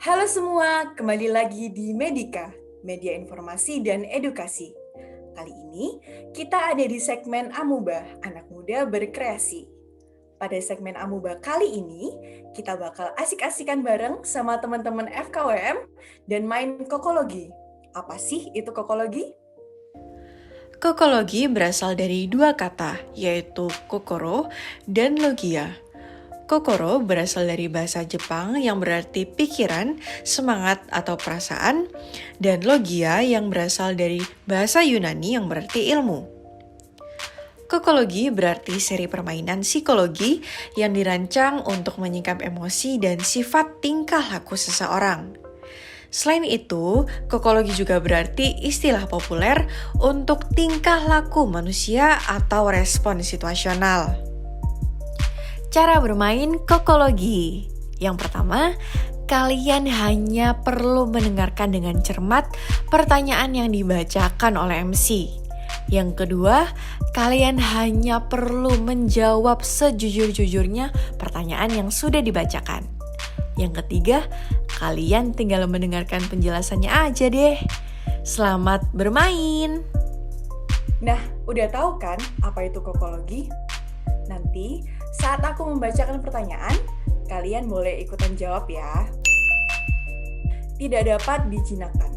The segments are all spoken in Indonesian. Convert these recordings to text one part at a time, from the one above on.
Halo semua, kembali lagi di Medika, Media Informasi dan Edukasi. Kali ini kita ada di segmen Amuba, Anak Muda Berkreasi. Pada segmen Amuba kali ini, kita bakal asik-asikan bareng sama teman-teman FKWM dan main kokologi. Apa sih itu kokologi? Kokologi berasal dari dua kata, yaitu kokoro dan logia. Kokoro berasal dari bahasa Jepang yang berarti pikiran, semangat, atau perasaan, dan logia yang berasal dari bahasa Yunani yang berarti ilmu. Kokologi berarti seri permainan psikologi yang dirancang untuk menyingkap emosi dan sifat tingkah laku seseorang. Selain itu, kokologi juga berarti istilah populer untuk tingkah laku manusia atau respon situasional. Cara bermain kokologi. Yang pertama, kalian hanya perlu mendengarkan dengan cermat pertanyaan yang dibacakan oleh MC. Yang kedua, kalian hanya perlu menjawab sejujur-jujurnya pertanyaan yang sudah dibacakan. Yang ketiga, kalian tinggal mendengarkan penjelasannya aja deh. Selamat bermain! Nah, udah tahu kan apa itu kokologi? Nanti saat aku membacakan pertanyaan, kalian boleh ikutan jawab ya. Tidak dapat dijinakkan.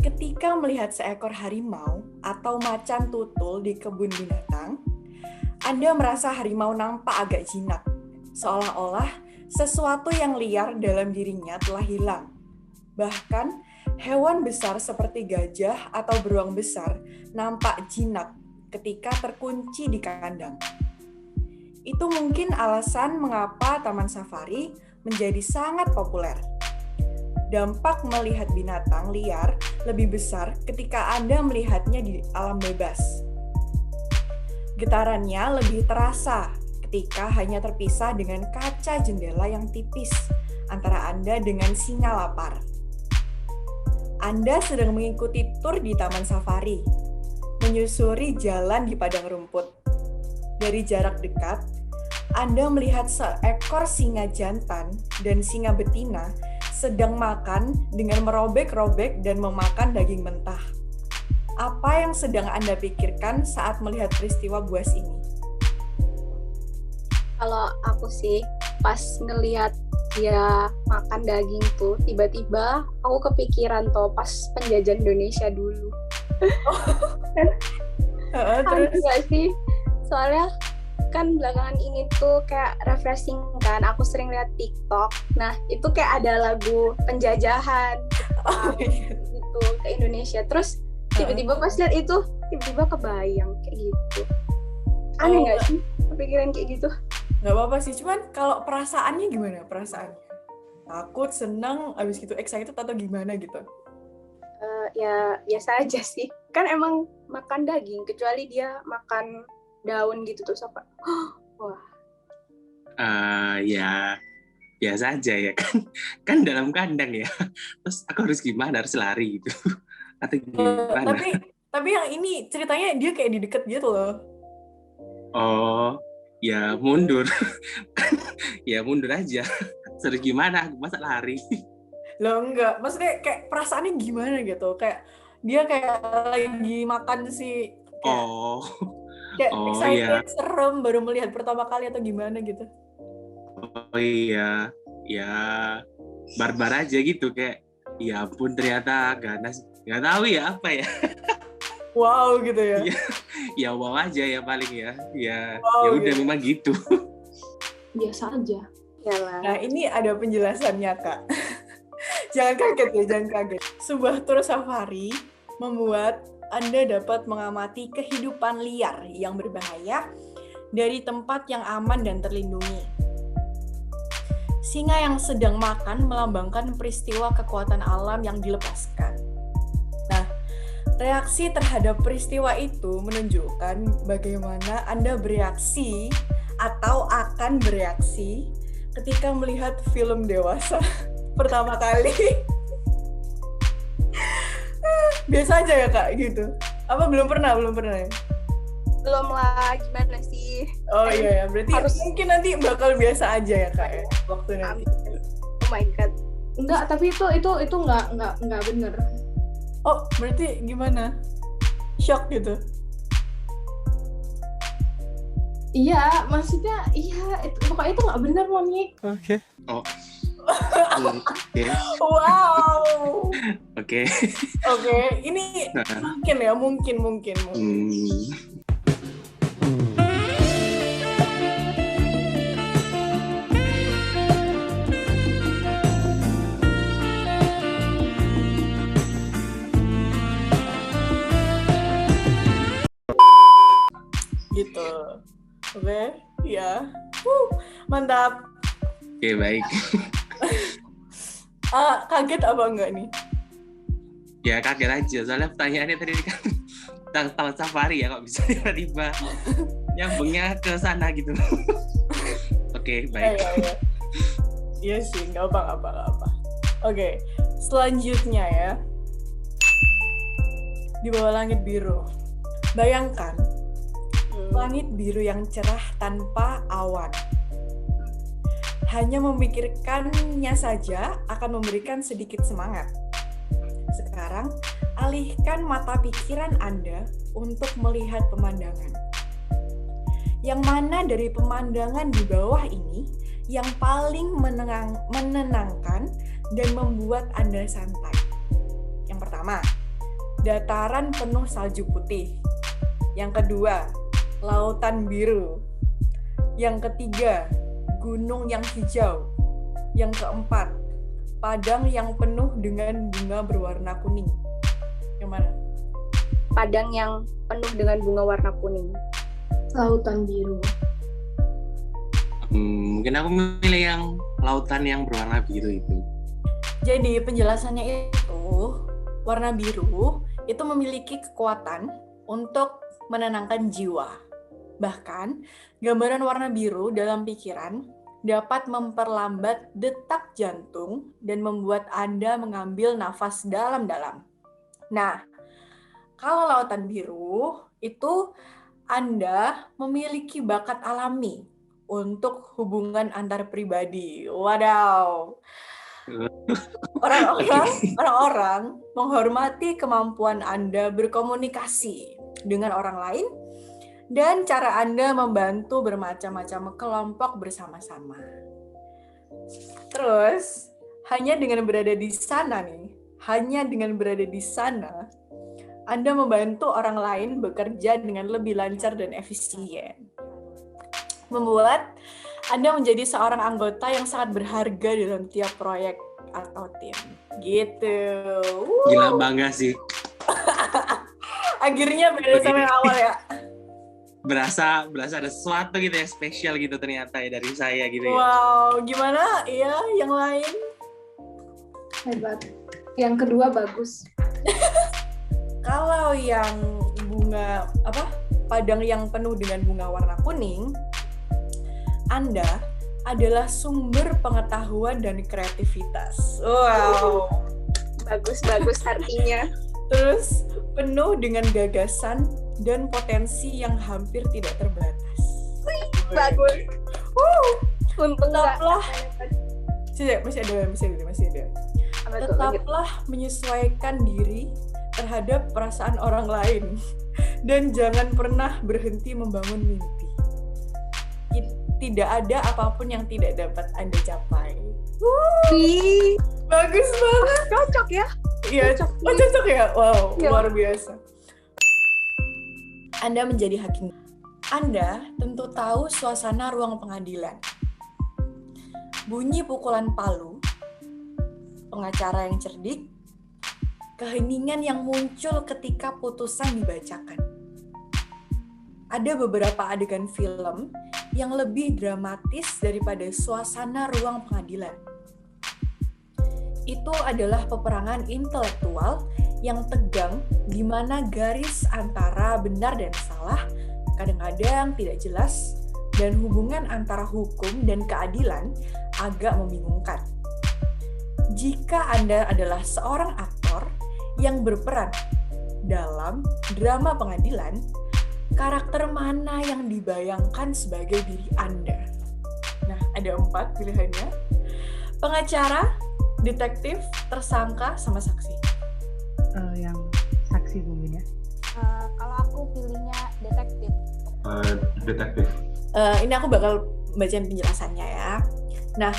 Ketika melihat seekor harimau atau macan tutul di kebun binatang, Anda merasa harimau nampak agak jinak, seolah-olah sesuatu yang liar dalam dirinya telah hilang. Bahkan, hewan besar seperti gajah atau beruang besar nampak jinak ketika terkunci di kandang. Itu mungkin alasan mengapa taman safari menjadi sangat populer. Dampak melihat binatang liar lebih besar ketika Anda melihatnya di alam bebas. Getarannya lebih terasa ketika hanya terpisah dengan kaca jendela yang tipis antara Anda dengan singa lapar. Anda sedang mengikuti tur di taman safari, menyusuri jalan di padang rumput. Dari jarak dekat, Anda melihat seekor singa jantan dan singa betina sedang makan dengan merobek-robek dan memakan daging mentah. Apa yang sedang Anda pikirkan saat melihat peristiwa buas ini? Kalau aku sih pas ngelihat dia makan daging tuh, tiba-tiba aku kepikiran tuh pas penjajahan Indonesia dulu. Terus Enggak sih? Soalnya kan belakangan ini tuh kayak refreshing kan, aku sering lihat TikTok. Nah, itu kayak ada lagu penjajahan gitu ke Indonesia. Terus tiba-tiba pas lihat itu, tiba-tiba kebayang kayak gitu. Aneh nggak sih kepikiran kayak gitu? Nggak apa-apa sih, cuman kalau perasaannya gimana perasaannya? Takut, senang, abis gitu excited atau gimana gitu? Ya biasa aja sih. Kan emang makan daging, kecuali dia makan daun gitu terus apa? Wah. Ya biasa aja ya kan dalam kandang ya. Terus aku harus gimana? Harus lari gitu atau gimana? Tapi yang ini ceritanya dia kayak di deket gitu loh. Oh ya mundur. Ya mundur aja. Terus gimana? Masa lari? Loh enggak, maksudnya kayak perasaannya gimana gitu? Kayak dia kayak lagi makan sih. Kayak excited, Iya. serem, baru melihat pertama kali atau gimana gitu. Oh iya. Ya barbar aja gitu kayak. Ya ampun ternyata ganas. Nggak tahu ya apa ya. Wow gitu ya. Ya wow aja ya paling ya. Ya Wow, udah gitu. memang gitu. Biasa aja. Yalah. Nah, ini ada penjelasannya, Kak. Jangan kaget ya, jangan kaget. Sebuah tur safari membuat Anda dapat mengamati kehidupan liar yang berbahaya dari tempat yang aman dan terlindungi. Singa yang sedang makan melambangkan peristiwa kekuatan alam yang dilepaskan. Nah, reaksi terhadap peristiwa itu menunjukkan bagaimana Anda bereaksi atau akan bereaksi ketika melihat film dewasa pertama kali. Biasa aja ya Kak gitu. Apa belum pernah ya? Belum lah, gimana sih? Oh iya ya, berarti Harus- mungkin nanti bakal biasa aja ya Kak ya waktu nanti. Oh my god. Enggak, tapi itu enggak bener. Oh, berarti gimana? Shock gitu? Iya, maksudnya pokoknya itu nggak bener, Mami. Oke. Wow. Oke. Oke, ini mungkin. Gitu. Oke, ya. Mantap. Oke, baik. Kaget apa enggak nih? Ya kaget aja, soalnya pertanyaannya tadi kan tentang Taman Safari ya, kok bisa tiba-tiba nyambungnya ke sana gitu. Oke, baik. Iya sih, nggak apa. Oke, selanjutnya ya. Di bawah langit biru. Bayangkan langit biru yang cerah tanpa awan. Hanya memikirkannya saja akan memberikan sedikit semangat. Sekarang, alihkan mata pikiran Anda untuk melihat pemandangan. Yang mana dari pemandangan di bawah ini yang paling menenangkan dan membuat Anda santai? Yang pertama, dataran penuh salju putih. Yang kedua, lautan biru. Yang ketiga, gunung yang hijau. Yang keempat, padang yang penuh dengan bunga berwarna kuning. Yang mana? Padang yang penuh dengan bunga warna kuning. Lautan biru. Mungkin aku memilih yang lautan yang berwarna biru itu. Jadi penjelasannya itu, warna biru itu memiliki kekuatan untuk menenangkan jiwa. Bahkan, gambaran warna biru dalam pikiran dapat memperlambat detak jantung dan membuat Anda mengambil nafas dalam-dalam. Nah, kalau lautan biru, itu Anda memiliki bakat alami untuk hubungan antar pribadi. Wadaw! Orang-orang menghormati kemampuan Anda berkomunikasi dengan orang lain dan cara Anda membantu bermacam-macam kelompok bersama-sama. Terus, hanya dengan berada di sana, Anda membantu orang lain bekerja dengan lebih lancar dan efisien. Membuat Anda menjadi seorang anggota yang sangat berharga dalam tiap proyek atau tim. Gitu. Gila, bangga sih. Akhirnya beda sama yang awal ya. Berasa ada sesuatu gitu ya, spesial gitu ternyata ya dari saya gitu ya. Wow, gimana? Iya, yang lain? Hebat. Yang kedua bagus. Kalau yang padang yang penuh dengan bunga warna kuning, Anda adalah sumber pengetahuan dan kreativitas. Wow. Bagus artinya. Terus penuh dengan gagasan dan potensi yang hampir tidak terbatas. Bagus. Untung Tetaplah. Masih ada. Tetaplah menyesuaikan diri terhadap perasaan orang lain dan jangan pernah berhenti membangun mimpi. Tidak ada apapun yang tidak dapat Anda capai. Bagus banget. Cocok ya? Iya, cocok ya? Wow, ya. Luar biasa. Anda menjadi hakim. Anda tentu tahu suasana ruang pengadilan. Bunyi pukulan palu, pengacara yang cerdik, keheningan yang muncul ketika putusan dibacakan. Ada beberapa adegan film yang lebih dramatis daripada suasana ruang pengadilan. Itu adalah peperangan intelektual yang tegang di mana garis antara benar dan salah kadang-kadang tidak jelas dan hubungan antara hukum dan keadilan agak membingungkan. Jika Anda adalah seorang aktor yang berperan dalam drama pengadilan, karakter mana yang dibayangkan sebagai diri Anda? Nah, ada 4 pilihannya. Pengacara, detektif, tersangka, sama saksi? Yang saksi mungkin ya. Kalau aku pilihnya detektif. Detektif. Ini aku bakal bacain penjelasannya ya. Nah,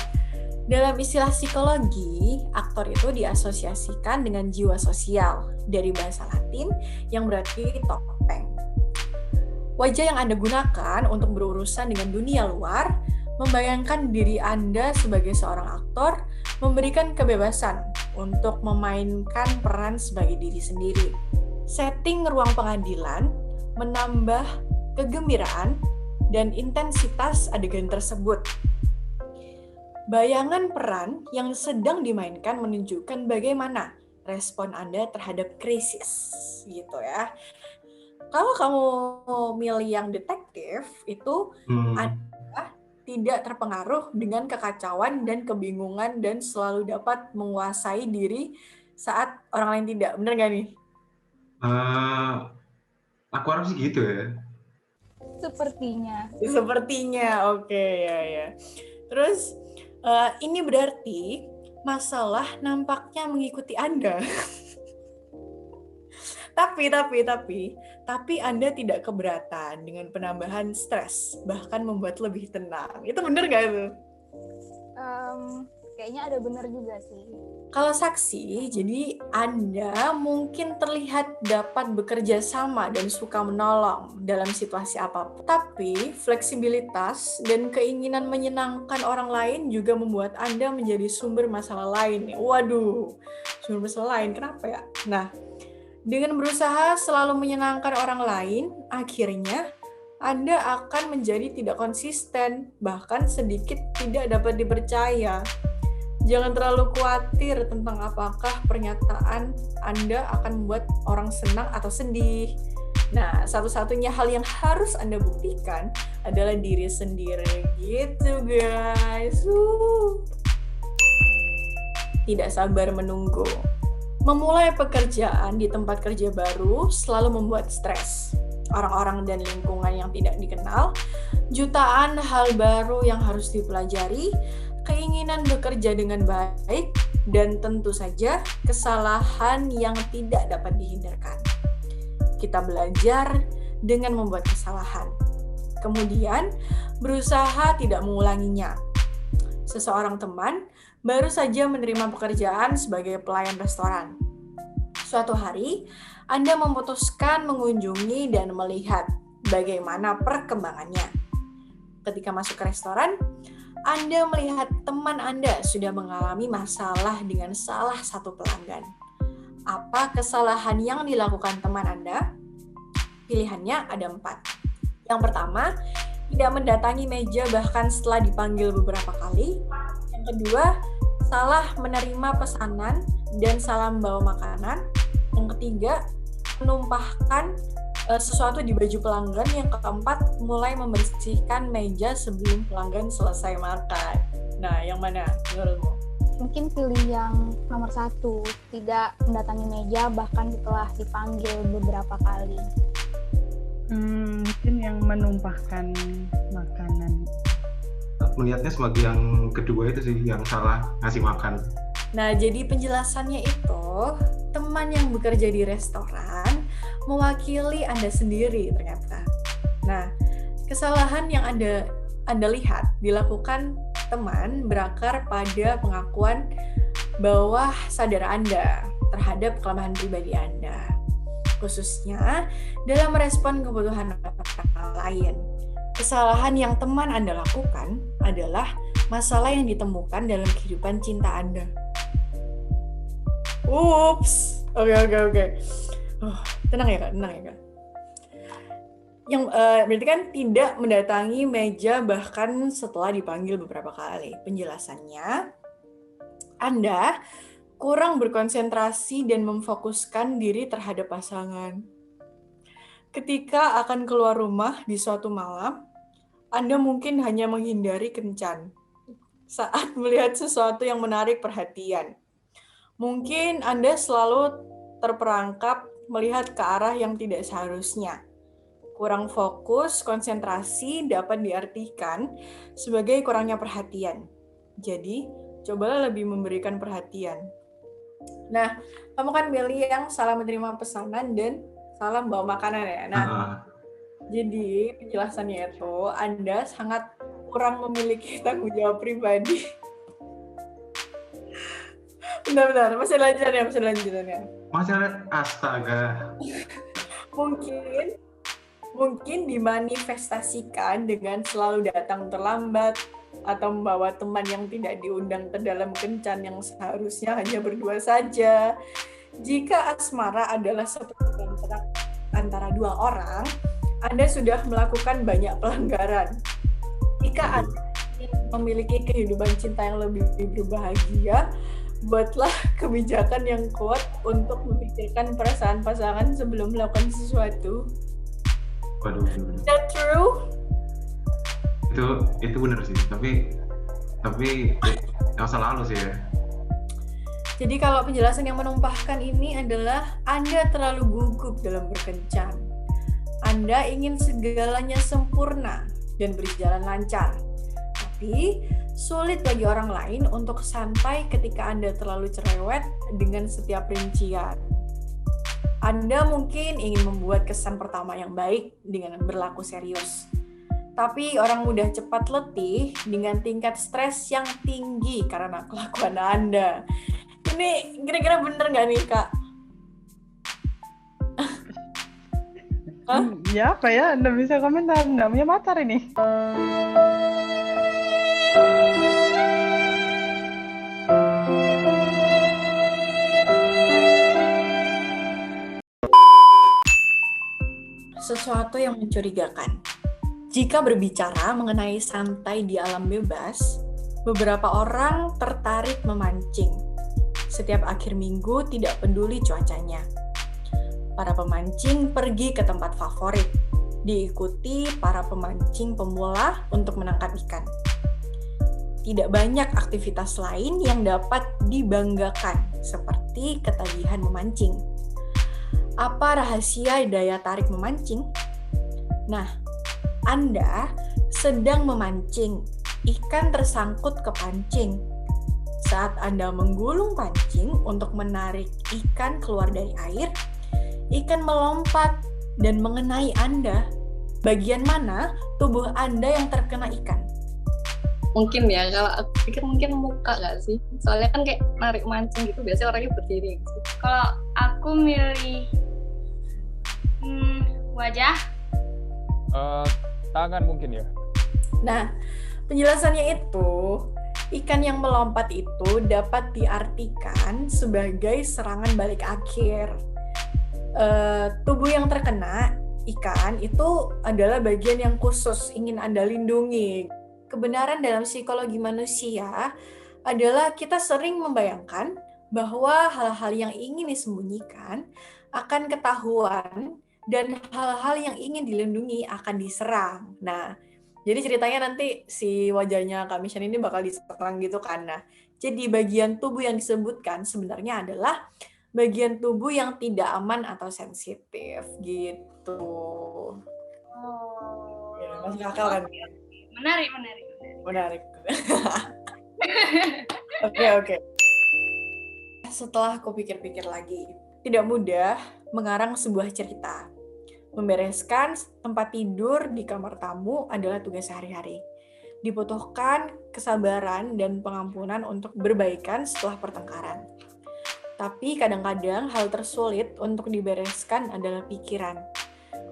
dalam istilah psikologi, aktor itu diasosiasikan dengan jiwa sosial dari bahasa Latin yang berarti topeng. Wajah yang Anda gunakan untuk berurusan dengan dunia luar membayangkan diri Anda sebagai seorang aktor, memberikan kebebasan untuk memainkan peran sebagai diri sendiri. Setting ruang pengadilan menambah kegembiraan dan intensitas adegan tersebut. Bayangan peran yang sedang dimainkan menunjukkan bagaimana respon Anda terhadap krisis, gitu ya. Kalau kamu milih yang detektif, itu Anda tidak terpengaruh dengan kekacauan dan kebingungan dan selalu dapat menguasai diri saat orang lain tidak. Bener nggak nih? Aku harap sih gitu ya. Sepertinya, oke, ya. Terus, ini berarti masalah nampaknya mengikuti Anda. Tapi Anda tidak keberatan dengan penambahan stres, bahkan membuat lebih tenang. Itu benar nggak itu? Kayaknya ada benar juga sih. Kalau saksi, jadi Anda mungkin terlihat dapat bekerja sama dan suka menolong dalam situasi apapun. Tapi fleksibilitas dan keinginan menyenangkan orang lain juga membuat Anda menjadi sumber masalah lain. Waduh, sumber masalah lain, kenapa ya? Nah, dengan berusaha selalu menyenangkan orang lain, akhirnya Anda akan menjadi tidak konsisten, bahkan sedikit tidak dapat dipercaya. Jangan terlalu khawatir tentang apakah pernyataan Anda akan membuat orang senang atau sedih. Nah, satu-satunya hal yang harus Anda buktikan adalah diri sendiri. Gitu, guys. Tidak sabar menunggu. Memulai pekerjaan di tempat kerja baru selalu membuat stres. Orang-orang dan lingkungan yang tidak dikenal, jutaan hal baru yang harus dipelajari, keinginan bekerja dengan baik, dan tentu saja kesalahan yang tidak dapat dihindarkan. Kita belajar dengan membuat kesalahan, kemudian berusaha tidak mengulanginya. Seseorang teman baru saja menerima pekerjaan sebagai pelayan restoran. Suatu hari, Anda memutuskan mengunjungi dan melihat bagaimana perkembangannya. Ketika masuk ke restoran, Anda melihat teman Anda sudah mengalami masalah dengan salah satu pelanggan. Apa kesalahan yang dilakukan teman Anda? Pilihannya ada 4. Yang pertama, tidak mendatangi meja bahkan setelah dipanggil beberapa kali. Yang kedua, salah menerima pesanan dan salah membawa makanan. Yang ketiga, menumpahkan sesuatu di baju pelanggan. Yang keempat, mulai membersihkan meja sebelum pelanggan selesai makan. Nah, yang mana menurutmu? Mungkin pilih yang nomor 1, tidak mendatangi meja bahkan setelah dipanggil beberapa kali. Mungkin yang menumpahkan makanan. Melihatnya sebagai yang kedua itu sih, yang salah ngasih makan. Nah, jadi penjelasannya itu, teman yang bekerja di restoran mewakili Anda sendiri ternyata. Nah, kesalahan yang Anda lihat dilakukan teman berakar pada pengakuan bawah sadar Anda terhadap kelemahan pribadi Anda, khususnya dalam merespon kebutuhan orang lain. Kesalahan yang teman Anda lakukan adalah masalah yang ditemukan dalam kehidupan cinta Anda. Ups, oke. Tenang ya kak. Yang berarti kan tidak mendatangi meja bahkan setelah dipanggil beberapa kali. Penjelasannya, Anda kurang berkonsentrasi dan memfokuskan diri terhadap pasangan. Ketika akan keluar rumah di suatu malam, Anda mungkin hanya menghindari kencan saat melihat sesuatu yang menarik perhatian. Mungkin Anda selalu terperangkap melihat ke arah yang tidak seharusnya. Kurang fokus, konsentrasi dapat diartikan sebagai kurangnya perhatian. Jadi, cobalah lebih memberikan perhatian. Nah, kamu kan milih yang salah menerima pesanan dan salah membawa makanan ya. Nah, jadi penjelasannya itu Anda sangat kurang memiliki tanggung jawab pribadi. Benar-benar, masih lanjutannya. Masih ada, astaga. Mungkin dimanifestasikan dengan selalu datang terlambat atau membawa teman yang tidak diundang ke dalam kencan yang seharusnya hanya berdua saja. Jika asmara adalah seperti kontrak antara dua orang, Anda sudah melakukan banyak pelanggaran. Jika Anda memiliki kehidupan cinta yang lebih berbahagia, buatlah kebijakan yang kuat untuk memikirkan perasaan pasangan sebelum melakukan sesuatu. Waduh. Is that true? Itu benar sih, tapi masa lalu sih ya. Jadi kalau penjelasan yang menumpahkan ini adalah Anda terlalu gugup dalam berkencan. Anda ingin segalanya sempurna dan berjalan lancar. Tapi sulit bagi orang lain untuk santai ketika Anda terlalu cerewet dengan setiap rincian. Anda mungkin ingin membuat kesan pertama yang baik dengan berlaku serius. Tapi orang mudah cepat letih dengan tingkat stres yang tinggi karena kelakuan Anda. Ini kira-kira bener nggak nih, Kak? Ya apa ya? Nggak bisa komentar, nggak punya pacar ini. Sesuatu yang mencurigakan. Jika berbicara mengenai santai di alam bebas, beberapa orang tertarik memancing. Setiap akhir minggu tidak peduli cuacanya. Para pemancing pergi ke tempat favorit, diikuti para pemancing pemula untuk menangkap ikan. Tidak banyak aktivitas lain yang dapat dibanggakan, seperti ketagihan memancing. Apa rahasia daya tarik memancing? Nah, Anda sedang memancing, ikan tersangkut ke pancing. Saat Anda menggulung pancing untuk menarik ikan keluar dari air, ikan melompat dan mengenai Anda. Bagian mana tubuh Anda yang terkena ikan? Mungkin ya, kalau aku pikir mungkin muka nggak sih? Soalnya kan kayak narik mancing gitu, biasanya orangnya berdiri gitu. Kalau aku milih wajah. Tangan mungkin ya. Nah, penjelasannya itu, ikan yang melompat itu dapat diartikan sebagai serangan balik akhir. Tubuh yang terkena ikan itu adalah bagian yang khusus ingin Anda lindungi. Kebenaran dalam psikologi manusia adalah kita sering membayangkan bahwa hal-hal yang ingin disembunyikan akan ketahuan dan hal-hal yang ingin dilindungi akan diserang. Nah, jadi ceritanya nanti si wajahnya Kak Mishan ini bakal diserang gitu kan. Nah, jadi bagian tubuh yang disebutkan sebenarnya adalah bagian tubuh yang tidak aman atau sensitif gitu. Ya, masuk akal kan? Menarik. Oke. Setelah aku pikir-pikir lagi, tidak mudah mengarang sebuah cerita. Membereskan tempat tidur di kamar tamu adalah tugas sehari-hari. Dibutuhkan kesabaran dan pengampunan untuk berbaikan setelah pertengkaran. Tapi kadang-kadang hal tersulit untuk dibereskan adalah pikiran.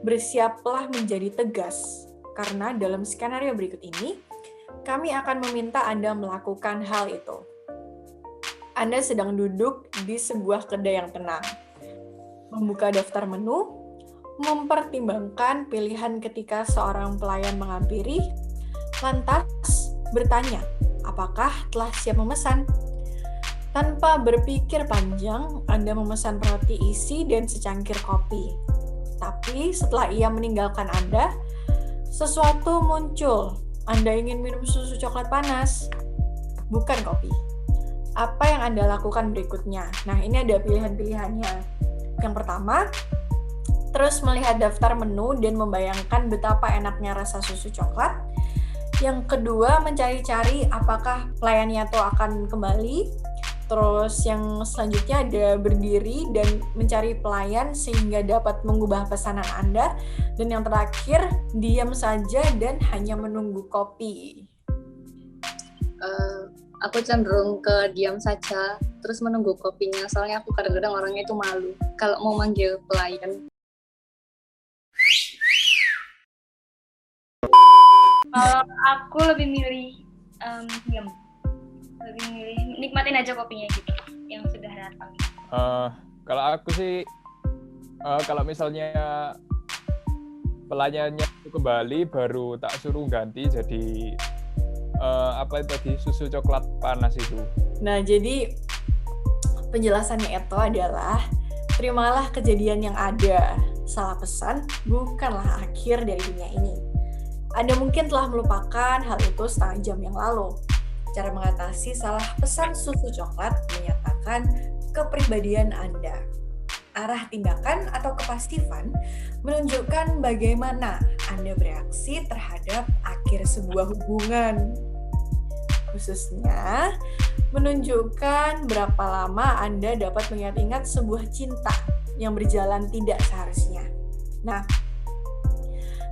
Bersiaplah menjadi tegas, karena dalam skenario berikut ini, kami akan meminta Anda melakukan hal itu. Anda sedang duduk di sebuah kedai yang tenang, membuka daftar menu, mempertimbangkan pilihan ketika seorang pelayan menghampiri, lantas bertanya, apakah telah siap memesan? Tanpa berpikir panjang, Anda memesan roti isi dan secangkir kopi. Tapi setelah ia meninggalkan Anda, sesuatu muncul. Anda ingin minum susu coklat panas, bukan kopi. Apa yang Anda lakukan berikutnya? Nah, ini ada pilihan-pilihannya. Yang pertama, terus melihat daftar menu dan membayangkan betapa enaknya rasa susu coklat. Yang kedua, mencari-cari apakah pelayannya itu akan kembali. Terus yang selanjutnya ada berdiri dan mencari pelayan sehingga dapat mengubah pesanan Anda. Dan yang terakhir, diam saja dan hanya menunggu kopi. Aku cenderung ke diam saja, terus menunggu kopinya. Soalnya aku kadang-kadang orangnya itu malu kalau mau manggil pelayan. Kalau aku lebih milih diam. Lebih milih nikmatin aja kopinya gitu yang sudah datang. Kalau aku sih kalau misalnya pelayannya itu kembali baru tak suruh ganti jadi apa itu tadi susu coklat panas itu. Nah, jadi penjelasannya itu adalah terimalah kejadian yang ada. Salah pesan bukanlah akhir dari dunia ini. Anda mungkin telah melupakan hal itu setengah jam yang lalu. Cara mengatasi salah pesan susu coklat menyatakan kepribadian Anda. Arah tindakan atau kepasifan menunjukkan bagaimana Anda bereaksi terhadap akhir sebuah hubungan. Khususnya, menunjukkan berapa lama Anda dapat mengingat-ingat sebuah cinta yang berjalan tidak seharusnya. Nah,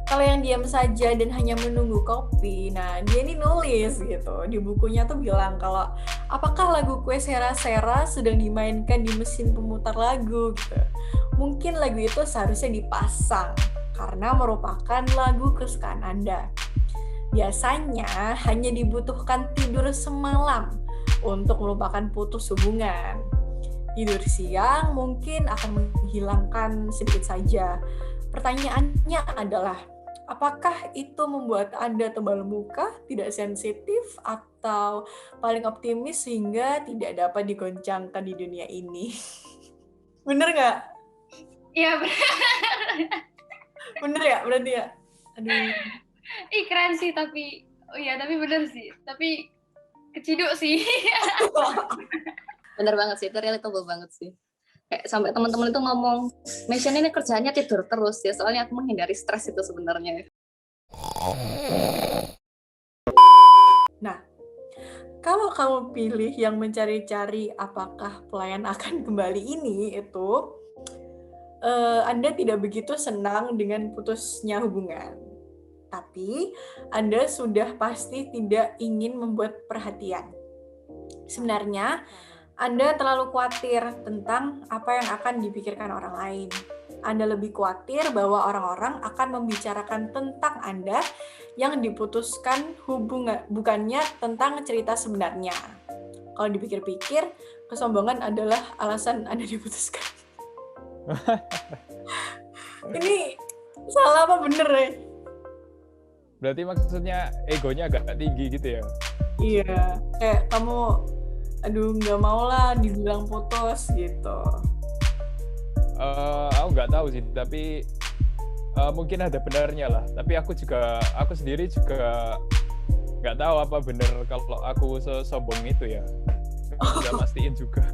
kalau yang diam saja dan hanya menunggu kopi, nah dia ini nulis gitu. Di bukunya tuh bilang kalau apakah lagu Kue Sera Sera sedang dimainkan di mesin pemutar lagu gitu. Mungkin lagu itu seharusnya dipasang karena merupakan lagu kesukaan Anda. Biasanya hanya dibutuhkan tidur semalam untuk melupakan putus hubungan. Tidur siang mungkin akan menghilangkan sedikit saja. Pertanyaannya adalah, apakah itu membuat Anda tebal muka, tidak sensitif, atau paling optimis sehingga tidak dapat digoncangkan di dunia ini? Bener nggak? Iya benar. Bener ya? Berarti ya? Aduh. Ih keren sih tapi, tapi bener sih. Tapi keciduk sih. Bener banget sih, itu relatable banget sih. Kayak sampai teman-teman itu ngomong, Mission ini kerjanya tidur terus ya, soalnya aku menghindari stres itu sebenarnya. Nah, kalau kamu pilih yang mencari-cari apakah pelayan akan kembali ini, itu Anda tidak begitu senang dengan putusnya hubungan. Tapi Anda sudah pasti tidak ingin membuat perhatian. Sebenarnya, Anda terlalu khawatir tentang apa yang akan dipikirkan orang lain. Anda lebih khawatir bahwa orang-orang akan membicarakan tentang Anda yang diputuskan hubungan, bukannya tentang cerita sebenarnya. Kalau dipikir-pikir, kesombongan adalah alasan Anda diputuskan. Ini salah apa bener ya? Berarti maksudnya egonya agak tinggi gitu ya? Iya, kayak kamu aduh nggak mau lah dibilang putus gitu. Aku nggak tahu sih, tapi mungkin ada benarnya lah. Tapi aku sendiri juga nggak tahu apa benar kalau aku sombong itu ya. Nggak bisa pastiin juga.